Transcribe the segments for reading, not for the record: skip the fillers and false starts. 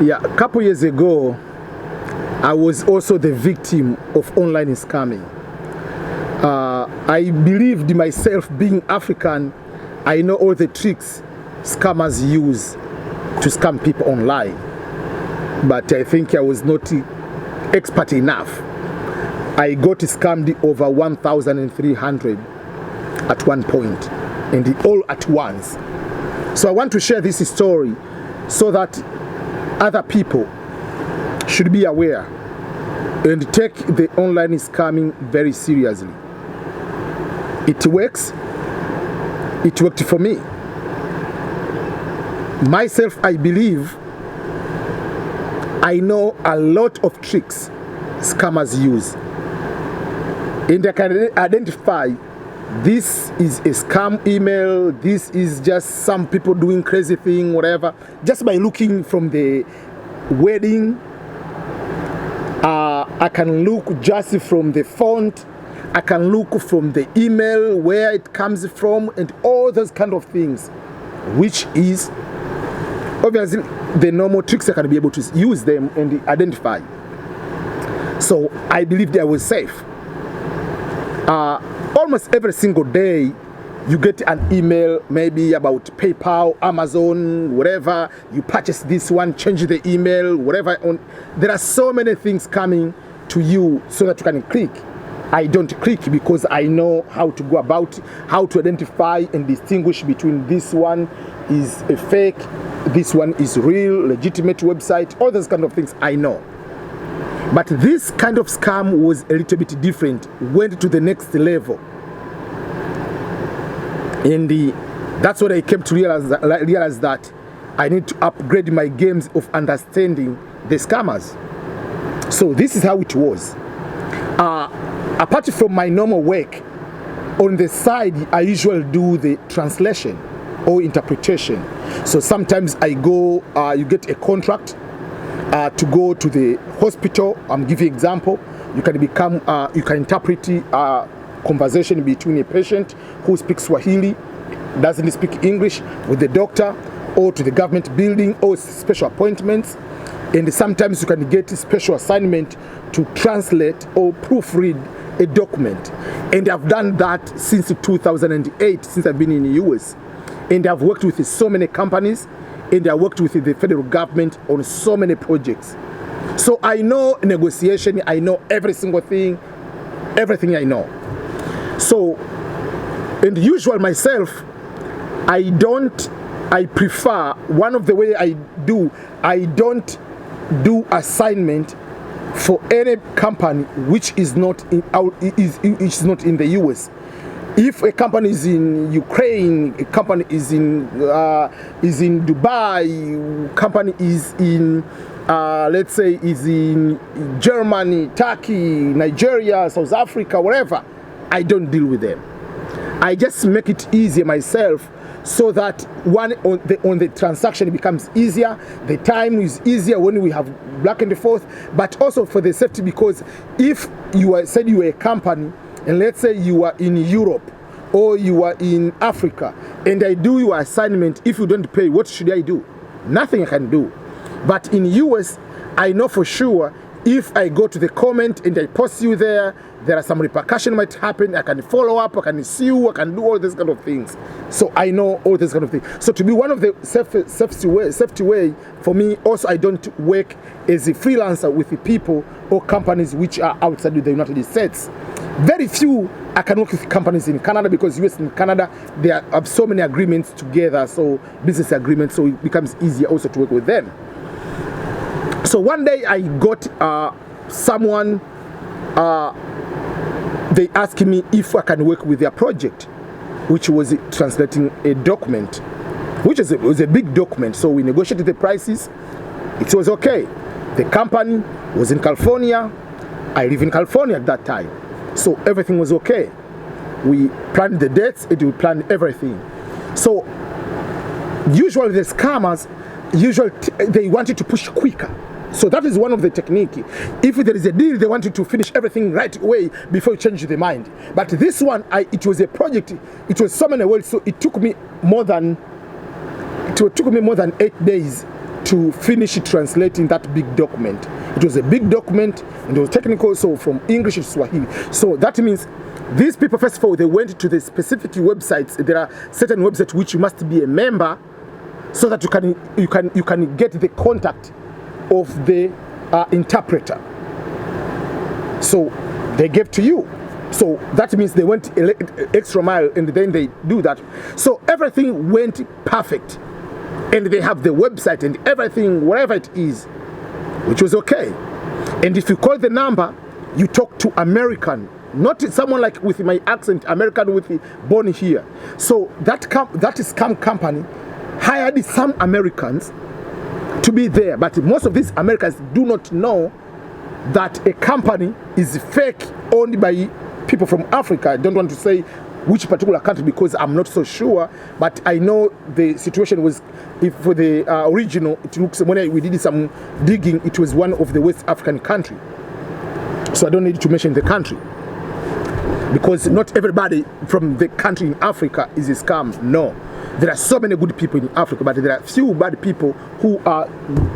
Yeah, a couple years ago, I was also the victim of online scamming. I believed myself, being African, I know all the tricks scammers use to scam people online. But I think I was not expert enough. I got scammed over 1,300 at one point, and all at once. So I want to share this story so that other people should be aware and take the online scamming very seriously. It works. It worked for me. Myself, I believe I know a lot of tricks scammers use, and I can identify this is a scam email, this is just some people doing crazy thing, whatever, just by looking from the wording. I can look just from the font, I can look from the email, where it comes from, and all those kind of things, which is obviously the normal tricks. I can be able to use them and identify. So I believed I was safe. Almost every single day you get an email, maybe about PayPal, Amazon, whatever. You purchase this one, change the email, whatever. There are so many things coming to you so that you can click. I don't click because I know how to go about, how to identify and distinguish between this one is a fake, this one is real, legitimate website, all those kind of things I know. But this kind of scam was a little bit different, went to the next level. And that's what I came to realize that I need to upgrade my games of understanding the scammers. So this is how it was. Apart from my normal work, on the side I usually do the translation or interpretation. So sometimes I go, you get a contract to go to the hospital. I'm giving an example. You can become, you can interpret conversation between a patient who speaks Swahili, doesn't speak English, with the doctor, or to the government building, or special appointments. And sometimes you can get a special assignment to translate or proofread a document. And I've done that since 2008, since I've been in the US. And I've worked with so many companies, and I worked with the federal government on so many projects. So I know negotiation, I know every single thing, everything I know. So, and usual myself, I prefer, one of the way I don't do assignment for any company which is not in the US. If a company is in Ukraine, a company is in Dubai, company is in let's say is in Germany, Turkey, Nigeria, South Africa, wherever, I don't deal with them. I just make it easier myself, so that one on the transaction becomes easier, the time is easier when we have back and forth, but also for the safety, because if you said you are a company, and let's say you are in Europe or you are in Africa, and I do your assignment, if you don't pay, what should I do? Nothing I can do. But in US, I know for sure, if I go to the comment and I post you there, there are some repercussion might happen. I can follow up, I can sue, I can do all these kind of things. So I know all these kind of things. So to be one of the safety way for me, also I don't work as a freelancer with the people or companies which are outside of the United States. Very few I can work with companies in Canada, because US and Canada, there are so many agreements together, so business agreements, so it becomes easier also to work with them. So one day I got someone, they asked me if I can work with their project, which was translating a document, which was a big document. So we negotiated the prices. It was okay. The company was in California. I live in California at that time. So everything was okay. We planned the dates, and we planned everything. So usually the scammers, they wanted to push quicker. So that is one of the technique. If there is a deal, they want you to finish everything right away before you change their mind. But this one, it was a project. It was so many words, so it took me more than 8 days to finish translating that big document. It was a big document and it was technical, so from English to Swahili. So that means these people, first of all, they went to the specific websites. There are certain websites which you must be a member so that you can get the contact of the interpreter. So they gave to you. So that means they went extra mile and then they do that. So everything went perfect. And they have the website and everything, whatever it is, which was okay. And if you call the number, you talk to American, not someone like with my accent, American with the born here. So that scam company hired some Americans to be there, but most of these Americans do not know that a company is fake, owned by people from Africa. I don't want to say which particular country because I'm not so sure, but I know the situation was, if for the original, it looks, when we did some digging, it was one of the West African country. So I don't need to mention the country, because not everybody from the country in Africa is a scam. No, there are so many good people in Africa, but there are few bad people who are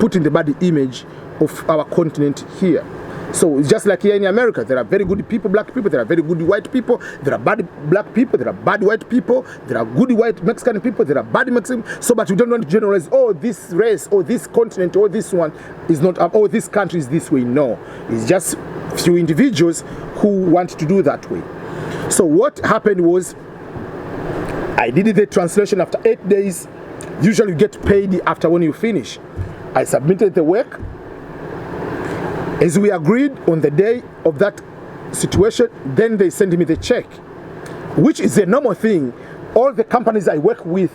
putting the bad image of our continent here. So it's just like here in America, there are very good people, black people, there are very good white people, there are bad black people, there are bad white people, there are good white Mexican people, there are bad Mexican. So, but we don't want to generalize, oh, this race, or this continent, or this one is not, oh, this country is this way. No, it's just few individuals who want to do that way. So what happened was, I did the translation after 8 days. Usually you get paid after when you finish. I submitted the work. As we agreed on the day of that situation, then they sent me the check, which is a normal thing. All the companies I work with,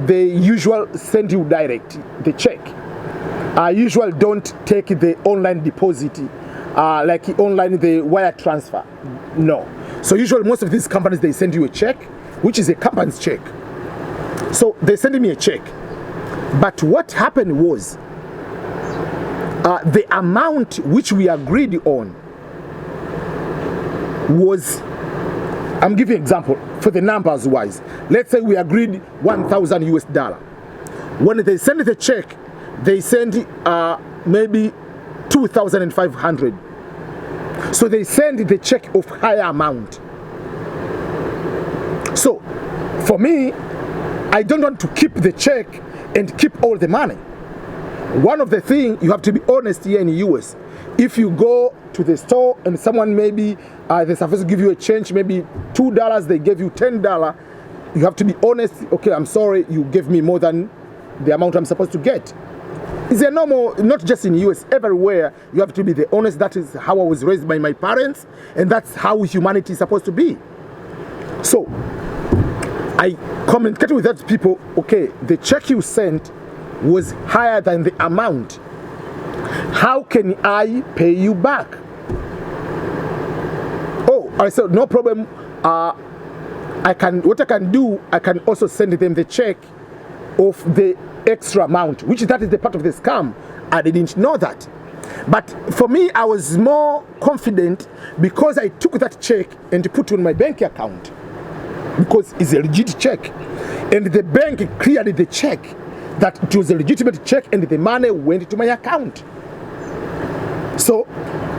they usually send you direct the check. I usually don't take the online deposit, like online the wire transfer. No. So usually most of these companies, they send you a check, which is a company's check. So they sent me a check. But what happened was, the amount which we agreed on was, I'm giving an example for the numbers wise. Let's say we agreed 1,000 US dollar. When they send the check, they send maybe 2,500. So they send the check of higher amount. So for me, I don't want to keep the check and keep all the money. One of the things, you have to be honest here in the US. If you go to the store and someone maybe, they're supposed to give you a change, maybe $2, they gave you $10, you have to be honest. Okay, I'm sorry, you gave me more than the amount I'm supposed to get. It's a normal, not just in the US, everywhere, you have to be the honest. That is how I was raised by my parents, and that's how humanity is supposed to be. So, I communicated with that people, okay, the check you sent was higher than the amount. How can I pay you back? Oh, I said, no problem. What I can do, I can also send them the check of the extra amount, which that is the part of the scam. I didn't know that. But for me, I was more confident because I took that check and put it on my bank account, because it's a legit check. And the bank cleared the check that it was a legitimate check and the money went to my account. So,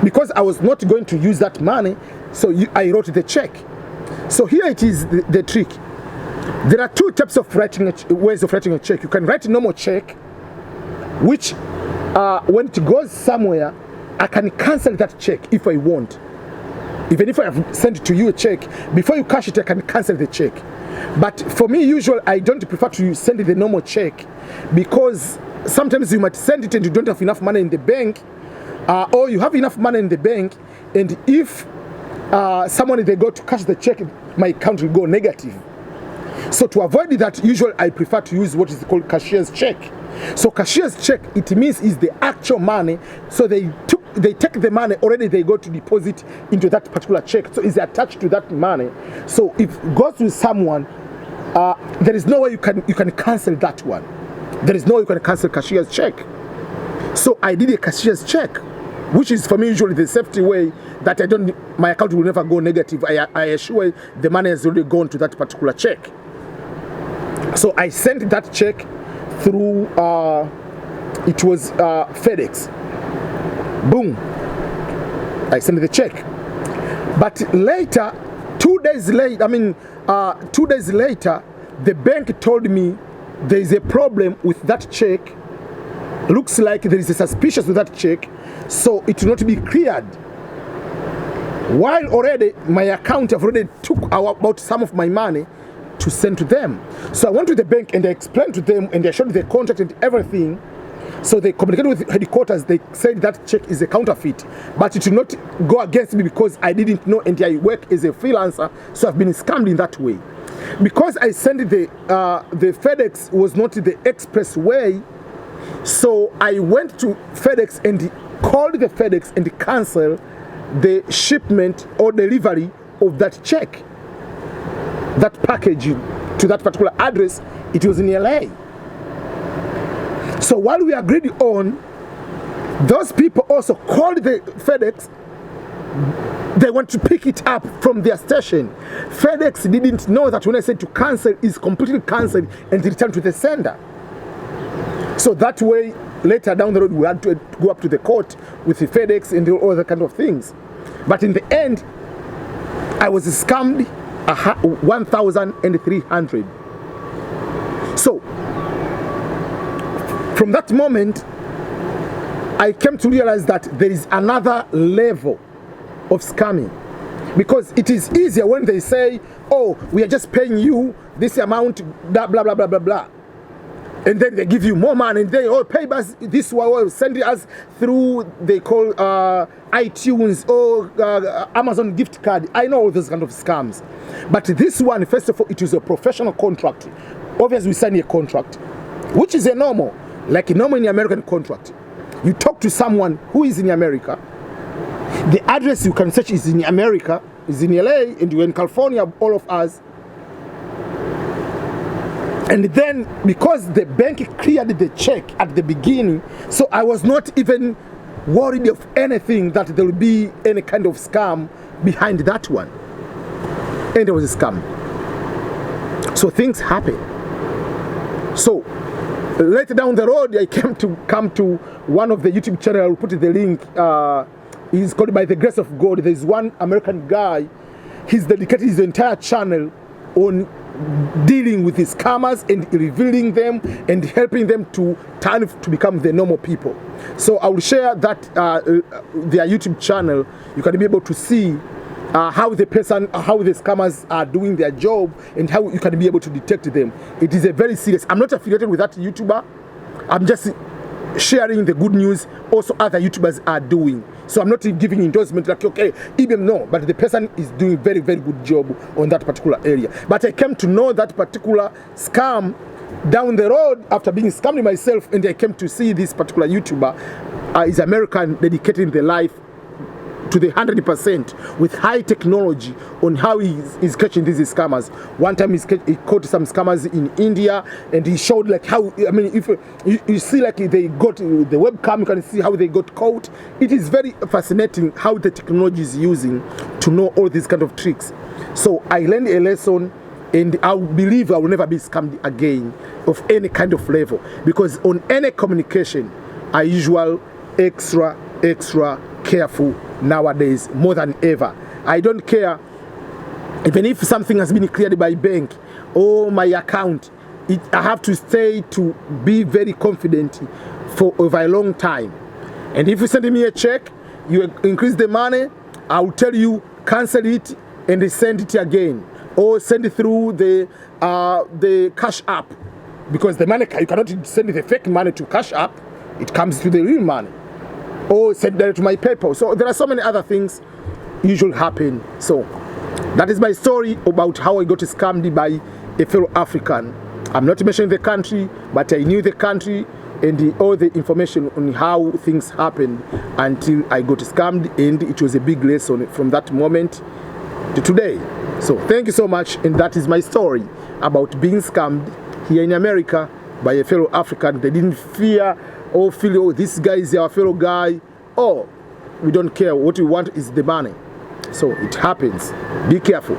because I was not going to use that money, so I wrote the check. So here it is, the trick. There are two types of ways of writing a check. You can write a normal check, which when it goes somewhere, I can cancel that check if I want. Even if I have sent to you a check, before you cash it, I can cancel the check. But for me, usually, I don't prefer to send the normal check, because sometimes you might send it and you don't have enough money in the bank, or you have enough money in the bank, and if someone, they go to cash the check, my account will go negative. So to avoid that, usually I prefer to use what is called cashier's check. So cashier's check, it means is the actual money. So they take the money already, they go to deposit into that particular check. So it's attached to that money. So if it goes to someone, there is no way you can cancel that one. There is no way you can cancel cashier's check. So I did a cashier's check, which is for me usually the safety way, that my account will never go negative. I assure the money has already gone to that particular check. So I sent that check through It was FedEx. Boom. I sent the check. But later, 2 days later, 2 days later, the bank told me there is a problem with that check. Looks like there is a suspicion with that check, so it will not be cleared. While already my account have already took about some of my money to send to them. So I went to the bank and I explained to them and I showed the contract and everything. So they communicated with headquarters. They said that check is a counterfeit, but it will not go against me because I didn't know and I work as a freelancer, so I've been scammed in that way. Because I sent the FedEx was not the express way, so I went to FedEx and called the FedEx and canceled the shipment or delivery of that check, that package to that particular address. It was in LA. So while we agreed on, those people also called the FedEx. They want to pick it up from their station. FedEx didn't know that when I said to cancel, it's completely cancelled and returned to the sender. So that way, later down the road, we had to go up to the court with the FedEx and all other kind of things. But in the end, I was scammed 1,300. So from that moment, I came to realize that there is another level of scamming, because it is easier when they say, oh, we are just paying you this amount, blah blah blah blah blah blah, and then they give you more money and they pay us this way, or send us through, they call iTunes or Amazon gift card. I know all those kind of scams, but this one, first of all, it is a professional contract. Obviously we sign a contract, which is a normal, like a normal in American contract. You talk to someone who is in America. The address you can search is in America, is in LA, and you're in California, all of us. And then, because the bank cleared the check at the beginning, so I was not even worried of anything that there will be any kind of scam behind that one. And there was a scam. So things happen. So later down the road, I come to one of the YouTube channel. I'll put the link. He's called By the Grace of God. There's one American guy. He's dedicated his entire channel on dealing with these scammers and revealing them and helping them to turn to become the normal people. So I will share that their YouTube channel. You can be able to see how the scammers are doing their job and how you can be able to detect them. It is a very serious. I'm not affiliated with that YouTuber. I'm just sharing the good news also other YouTubers are doing. So I'm not giving endorsement like, okay, EBM, no, but the person is doing very, very good job on that particular area. But I came to know that particular scam down the road after being scammed myself, and I came to see this particular YouTuber is American, dedicating their life to the 100% with high technology on how he's catching these scammers. One time he caught some scammers in India, and he showed like how, I mean, if you see like they got the webcam, you can see how they got caught. It is very fascinating how the technology is using to know all these kind of tricks. So I learned a lesson, and I believe I will never be scammed again of any kind of level, because on any communication I usually extra careful nowadays more than ever. I don't care even if something has been cleared by bank or my account. I have to stay to be very confident for over a long time. And if you send me a check, you increase the money, I will tell you cancel it and send it again, or send it through the Cash App, because the money, you cannot send the fake money to Cash App. It comes to the real money, or send that to my PayPal. So there are so many other things usually happen. So that is my story about how I got scammed by a fellow African. I'm not mentioning the country, but I knew the country and all the information on how things happened until I got scammed, and it was a big lesson from that moment to today. So thank you so much, and that is my story about being scammed here in America by a fellow African. They didn't fear or feel, oh, this guy is our fellow guy. Oh, we don't care. What we want is the money. So it happens. Be careful.